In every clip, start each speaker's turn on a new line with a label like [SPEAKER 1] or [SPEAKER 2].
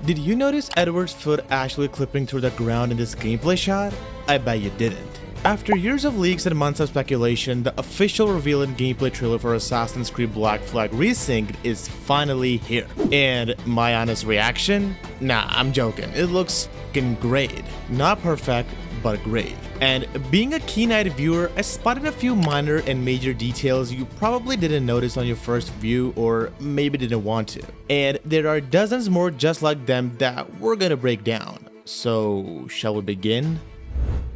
[SPEAKER 1] Did you notice Edward's foot actually clipping through the ground in this gameplay shot? I bet you didn't. After years of leaks and months of speculation, the official reveal and gameplay trailer for Assassin's Creed Black Flag Resynced is finally here. And my honest reaction? Nah, I'm joking. It looks f***ing great. Not perfect, but great. And being a keen-eyed viewer, I spotted a few minor and major details you probably didn't notice on your first view or maybe didn't want to. And there are dozens more just like them that we're gonna break down. So, shall we begin?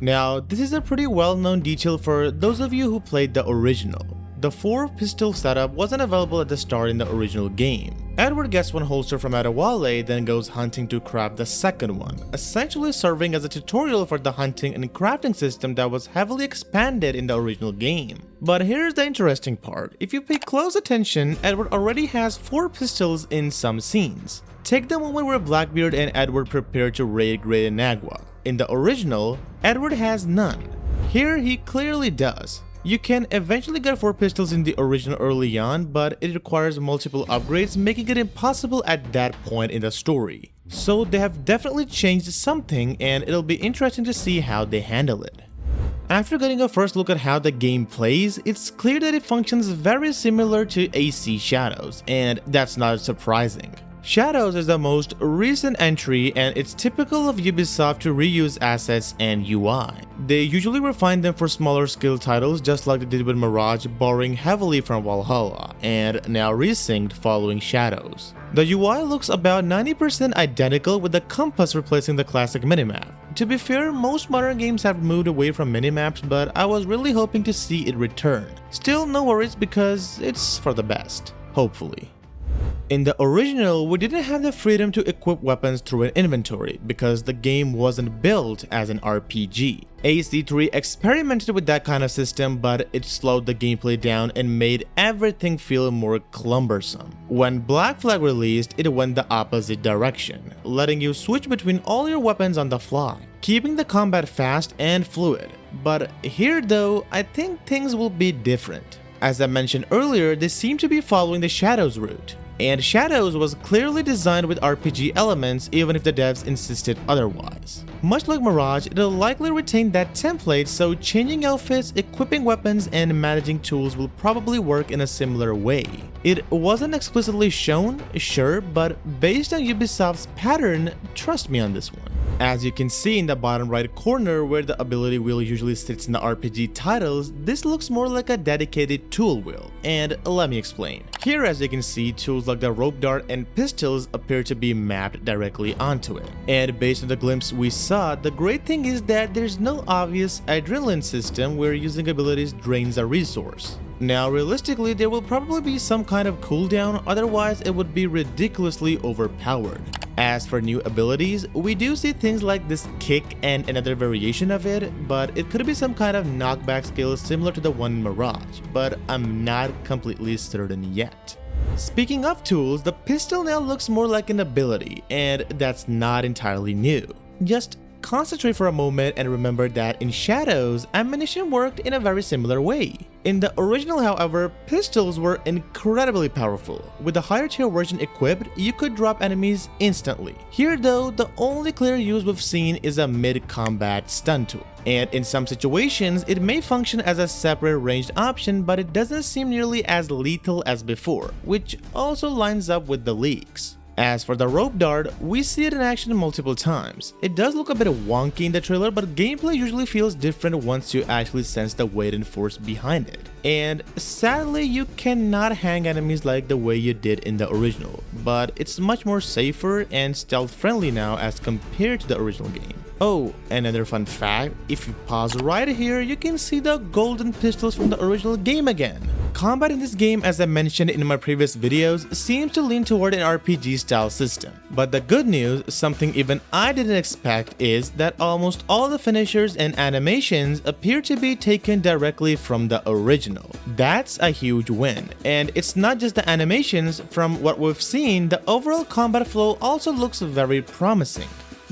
[SPEAKER 1] Now, this is a pretty well-known detail for those of you who played the original. The 4-pistol setup wasn't available at the start in the original game. Edward gets one holster from Ahoy, then goes hunting to craft the second one, essentially serving as a tutorial for the hunting and crafting system that was heavily expanded in the original game. But here's the interesting part. If you pay close attention, Edward already has 4 pistols in some scenes. Take the moment where Blackbeard and Edward prepare to raid Great Inagua. In the original, Edward has none. Here he clearly does. You can eventually get 4 pistols in the original early on, but it requires multiple upgrades, making it impossible at that point in the story. So they have definitely changed something, and it'll be interesting to see how they handle it. After getting a first look at how the game plays, it's clear that it functions very similar to AC Shadows, and that's not surprising. Shadows is the most recent entry, and it's typical of Ubisoft to reuse assets and UI. They usually refine them for smaller scale titles just like they did with Mirage, borrowing heavily from Valhalla, and now Resynced following Shadows. The UI looks about 90% identical, with the compass replacing the classic minimap. To be fair, most modern games have moved away from minimaps, but I was really hoping to see it return. Still, no worries because it's for the best, hopefully. In the original, we didn't have the freedom to equip weapons through an inventory because the game wasn't built as an RPG. AC3 experimented with that kind of system, but it slowed the gameplay down and made everything feel more cumbersome. When Black Flag released, it went the opposite direction, letting you switch between all your weapons on the fly, keeping the combat fast and fluid. But here though, I think things will be different. As I mentioned earlier, they seem to be following the Shadows route. And Shadows was clearly designed with RPG elements even if the devs insisted otherwise. Much like Mirage, it'll likely retain that template, so changing outfits, equipping weapons, and managing tools will probably work in a similar way. It wasn't explicitly shown, sure, but based on Ubisoft's pattern, trust me on this one. As you can see in the bottom right corner where the ability wheel usually sits in the RPG titles, this looks more like a dedicated tool wheel, and let me explain. Here, as you can see, tools like the rope dart and pistols appear to be mapped directly onto it. And based on the glimpse we saw, the great thing is that there's no obvious adrenaline system where using abilities drains a resource. Now realistically, there will probably be some kind of cooldown, otherwise it would be ridiculously overpowered. As for new abilities, we do see things like this kick and another variation of it, but it could be some kind of knockback skill similar to the one in Mirage, but I'm not completely certain yet. Speaking of tools, the pistol now looks more like an ability, and that's not entirely new. Just concentrate for a moment and remember that in Shadows, ammunition worked in a very similar way. In the original, however, pistols were incredibly powerful. With the higher tier version equipped, you could drop enemies instantly. Here though, the only clear use we've seen is a mid-combat stun tool. And in some situations, it may function as a separate ranged option, but it doesn't seem nearly as lethal as before, which also lines up with the leaks. As for the rope dart, we see it in action multiple times. It does look a bit wonky in the trailer, but gameplay usually feels different once you actually sense the weight and force behind it. And sadly, you cannot hang enemies like the way you did in the original, but it's much more safer and stealth friendly now as compared to the original game. Oh, another fun fact, if you pause right here, you can see the golden pistols from the original game again. Combat in this game, as I mentioned in my previous videos, seems to lean toward an RPG style system. But the good news, something even I didn't expect, is that almost all the finishers and animations appear to be taken directly from the original. That's a huge win. And it's not just the animations, from what we've seen, the overall combat flow also looks very promising.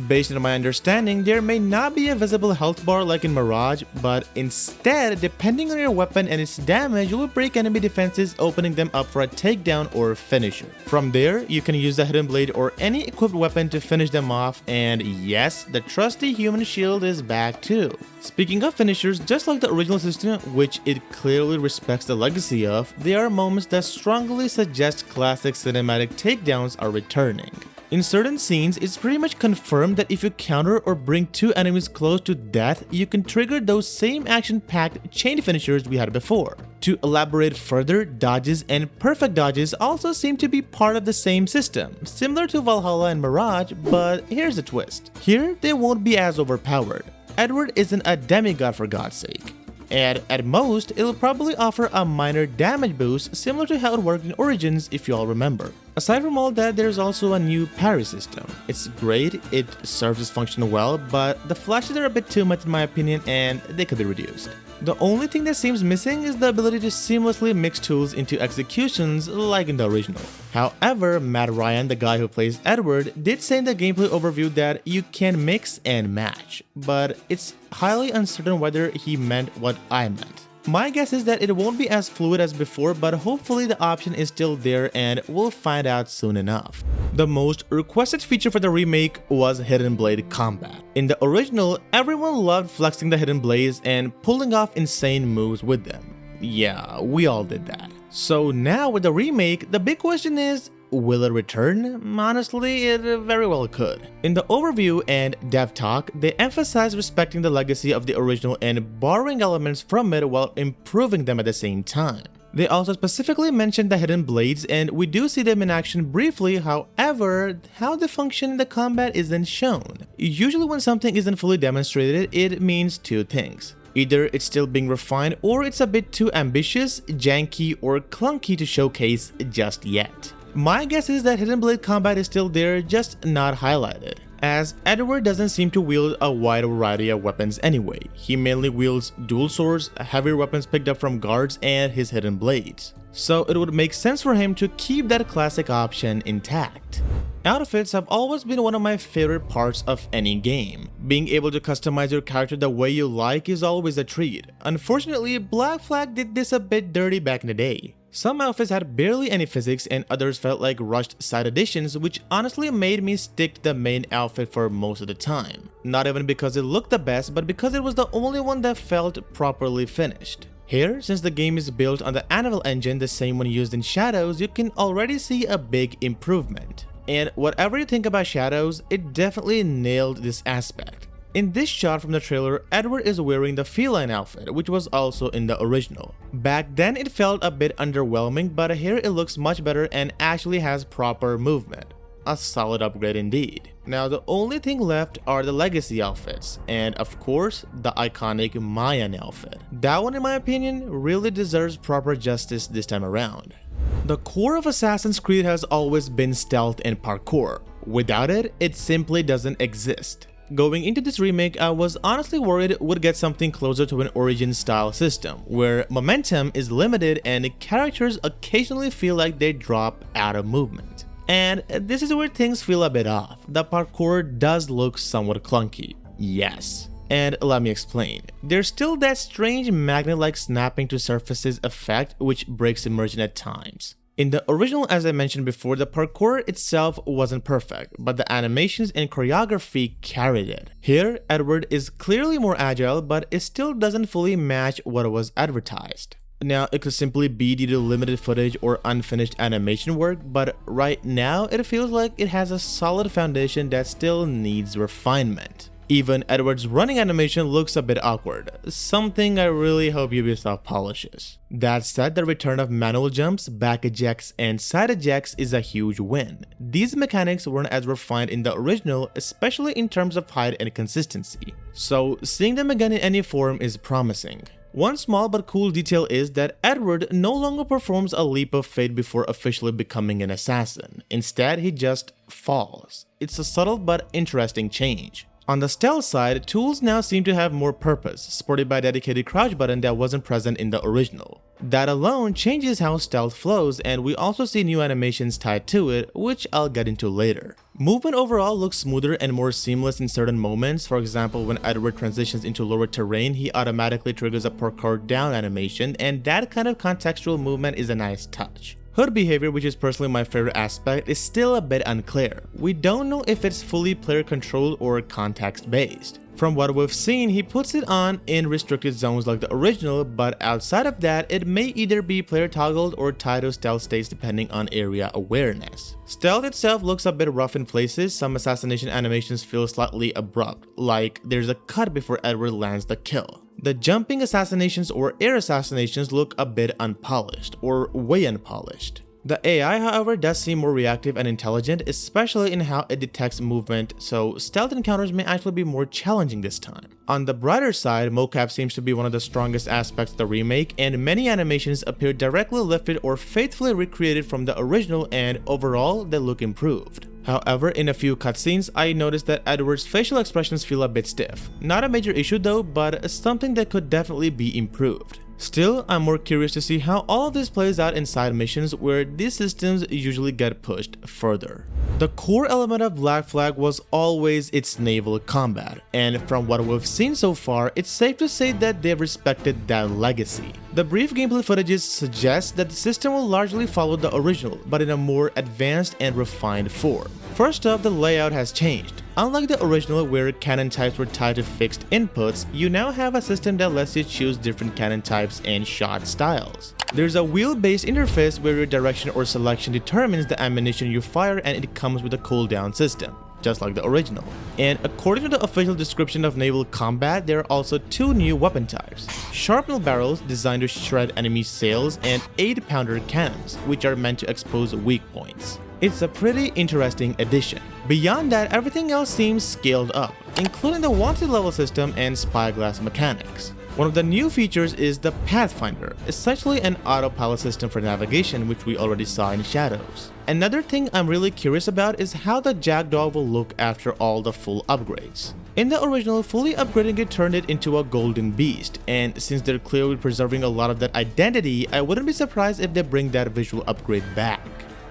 [SPEAKER 1] Based on my understanding, there may not be a visible health bar like in Mirage, but instead, depending on your weapon and its damage, you will break enemy defenses, opening them up for a takedown or finisher. From there, you can use the hidden blade or any equipped weapon to finish them off, and yes, the trusty human shield is back too. Speaking of finishers, just like the original system, which it clearly respects the legacy of, there are moments that strongly suggest classic cinematic takedowns are returning. In certain scenes, it's pretty much confirmed that if you counter or bring two enemies close to death, you can trigger those same action-packed chain finishers we had before. To elaborate further, dodges and perfect dodges also seem to be part of the same system, similar to Valhalla and Mirage, but here's the twist. Here, they won't be as overpowered. Edward isn't a demigod for God's sake. And at most, it'll probably offer a minor damage boost similar to how it worked in Origins if you all remember. Aside from all that, there's also a new parry system. It's great, it serves its function well, but the flashes are a bit too much in my opinion and they could be reduced. The only thing that seems missing is the ability to seamlessly mix tools into executions like in the original. However, Matt Ryan, the guy who plays Edward, did say in the gameplay overview that you can mix and match, but it's highly uncertain whether he meant what I meant. My guess is that it won't be as fluid as before, but hopefully the option is still there and we'll find out soon enough. The most requested feature for the remake was Hidden Blade combat. In the original, everyone loved flexing the hidden blades and pulling off insane moves with them. Yeah, we all did that. So now with the remake, the big question is, will it return? Honestly, it very well could. In the overview and dev talk, they emphasize respecting the legacy of the original and borrowing elements from it while improving them at the same time. They also specifically mentioned the hidden blades, and we do see them in action briefly. However, how they function in the combat isn't shown. Usually when something isn't fully demonstrated, it means two things. Either it's still being refined or it's a bit too ambitious, janky, or clunky to showcase just yet. My guess is that Hidden Blade combat is still there, just not highlighted, as Edward doesn't seem to wield a wide variety of weapons anyway. He mainly wields dual swords, heavier weapons picked up from guards, and his hidden blades. So it would make sense for him to keep that classic option intact. Outfits have always been one of my favorite parts of any game. Being able to customize your character the way you like is always a treat. Unfortunately, Black Flag did this a bit dirty back in the day. Some outfits had barely any physics and others felt like rushed side additions, which honestly made me stick to the main outfit for most of the time. Not even because it looked the best, but because it was the only one that felt properly finished. Here, since the game is built on the Naval engine, the same one used in Shadows, you can already see a big improvement. And whatever you think about Shadows, it definitely nailed this aspect. In this shot from the trailer, Edward is wearing the feline outfit, which was also in the original. Back then it felt a bit underwhelming, but here it looks much better and actually has proper movement. A solid upgrade indeed. Now the only thing left are the legacy outfits, and of course the iconic Mayan outfit. That one in my opinion really deserves proper justice this time around. The core of Assassin's Creed has always been stealth and parkour. Without it, it simply doesn't exist. Going into this remake, I was honestly worried it would get something closer to an Origins style system, where momentum is limited and characters occasionally feel like they drop out of movement. And this is where things feel a bit off. The parkour does look somewhat clunky, yes. And let me explain. There's still that strange magnet-like snapping to surfaces effect which breaks immersion at times. In the original, as I mentioned before, the parkour itself wasn't perfect, but the animations and choreography carried it. Here, Edward is clearly more agile, but it still doesn't fully match what was advertised. Now, it could simply be due to limited footage or unfinished animation work, but right now, it feels like it has a solid foundation that still needs refinement. Even Edward's running animation looks a bit awkward, something I really hope Ubisoft polishes. That said, the return of manual jumps, back ejects, and side ejects is a huge win. These mechanics weren't as refined in the original, especially in terms of height and consistency. So seeing them again in any form is promising. One small but cool detail is that Edward no longer performs a leap of faith before officially becoming an assassin. Instead, he just falls. It's a subtle but interesting change. On the stealth side, tools now seem to have more purpose, supported by a dedicated crouch button that wasn't present in the original. That alone changes how stealth flows, and we also see new animations tied to it, which I'll get into later. Movement overall looks smoother and more seamless in certain moments. For example, when Edward transitions into lower terrain, he automatically triggers a parkour down animation, and that kind of contextual movement is a nice touch. Hood behavior, which is personally my favorite aspect, is still a bit unclear. We don't know if it's fully player controlled or context based. From what we've seen, he puts it on in restricted zones like the original, but outside of that, it may either be player toggled or tied to stealth states depending on area awareness. Stealth itself looks a bit rough in places. Some assassination animations feel slightly abrupt, like there's a cut before Edward lands the kill. The jumping assassinations or air assassinations look a bit unpolished, or way unpolished. The AI, however, does seem more reactive and intelligent, especially in how it detects movement, so stealth encounters may actually be more challenging this time. On the brighter side, mocap seems to be one of the strongest aspects of the remake, and many animations appear directly lifted or faithfully recreated from the original, and overall, they look improved. However, in a few cutscenes, I noticed that Edward's facial expressions feel a bit stiff. Not a major issue though, but something that could definitely be improved. Still, I'm more curious to see how all of this plays out in side missions where these systems usually get pushed further. The core element of Black Flag was always its naval combat, and from what we've seen so far, it's safe to say that they've respected that legacy. The brief gameplay footages suggest that the system will largely follow the original, but in a more advanced and refined form. First off, the layout has changed. Unlike the original where cannon types were tied to fixed inputs, you now have a system that lets you choose different cannon types and shot styles. There's a wheel-based interface where your direction or selection determines the ammunition you fire, and it comes with a cooldown system, just like the original. And according to the official description of naval combat, there are also two new weapon types: sharpnel barrels designed to shred enemy sails, and 8-pounder cannons, which are meant to expose weak points. It's a pretty interesting addition. Beyond that, everything else seems scaled up, including the wanted level system and spyglass mechanics. One of the new features is the Pathfinder, essentially an autopilot system for navigation, which we already saw in Shadows. Another thing I'm really curious about is how the Jackdaw will look after all the full upgrades. In the original, fully upgrading it turned it into a golden beast, and since they're clearly preserving a lot of that identity, I wouldn't be surprised if they bring that visual upgrade back.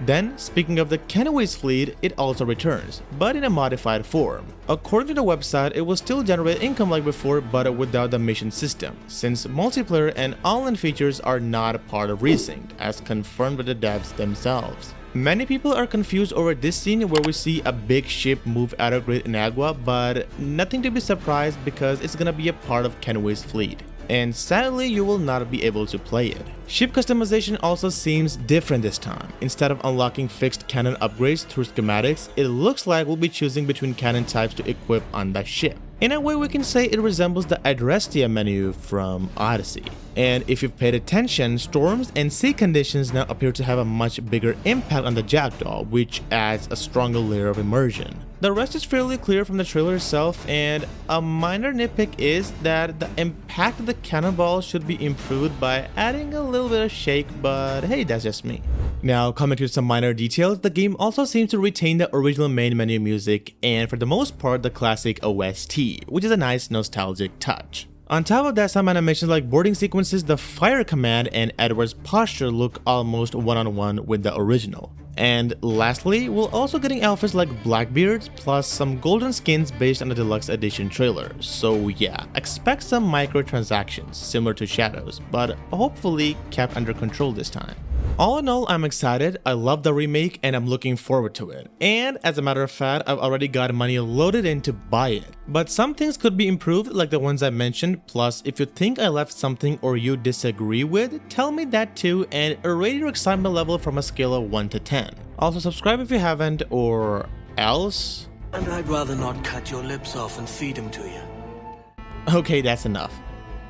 [SPEAKER 1] Then, speaking of the Kenway's fleet, it also returns, but in a modified form. According to the website, it will still generate income like before, but without the mission system, since multiplayer and online features are not a part of Resynced, as confirmed by the devs themselves. Many people are confused over this scene where we see a big ship move out of Great Inagua, but nothing to be surprised because it's gonna be a part of Kenway's fleet, and sadly you will not be able to play it. Ship customization also seems different this time. Instead of unlocking fixed cannon upgrades through schematics, it looks like we'll be choosing between cannon types to equip on the ship. In a way, we can say it resembles the Adrestia menu from Odyssey. And if you've paid attention, storms and sea conditions now appear to have a much bigger impact on the Jackdaw, which adds a stronger layer of immersion. The rest is fairly clear from the trailer itself, and a minor nitpick is that the impact of the cannonball should be improved by adding a little bit of shake, but hey, that's just me. Now, coming to some minor details, the game also seems to retain the original main menu music, and for the most part, the classic OST, which is a nice nostalgic touch. On top of that, some animations like boarding sequences, the fire command, and Edward's posture look almost one-on-one with the original. And lastly, we're also getting outfits like Blackbeard's, plus some golden skins based on the deluxe edition trailer. So yeah, expect some microtransactions similar to Shadows, but hopefully kept under control this time. All in all, I'm excited. I love the remake and I'm looking forward to it. And as a matter of fact, I've already got money loaded in to buy it. But some things could be improved like the ones I mentioned. Plus, if you think I left something or you disagree with, tell me that too and rate your excitement level from a scale of 1 to 10. Also subscribe if you haven't, or else.
[SPEAKER 2] And I'd rather not cut your lips off and feed them to you.
[SPEAKER 1] Okay, that's enough.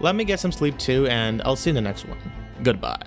[SPEAKER 1] Let me get some sleep too, and I'll see you in the next one. Goodbye.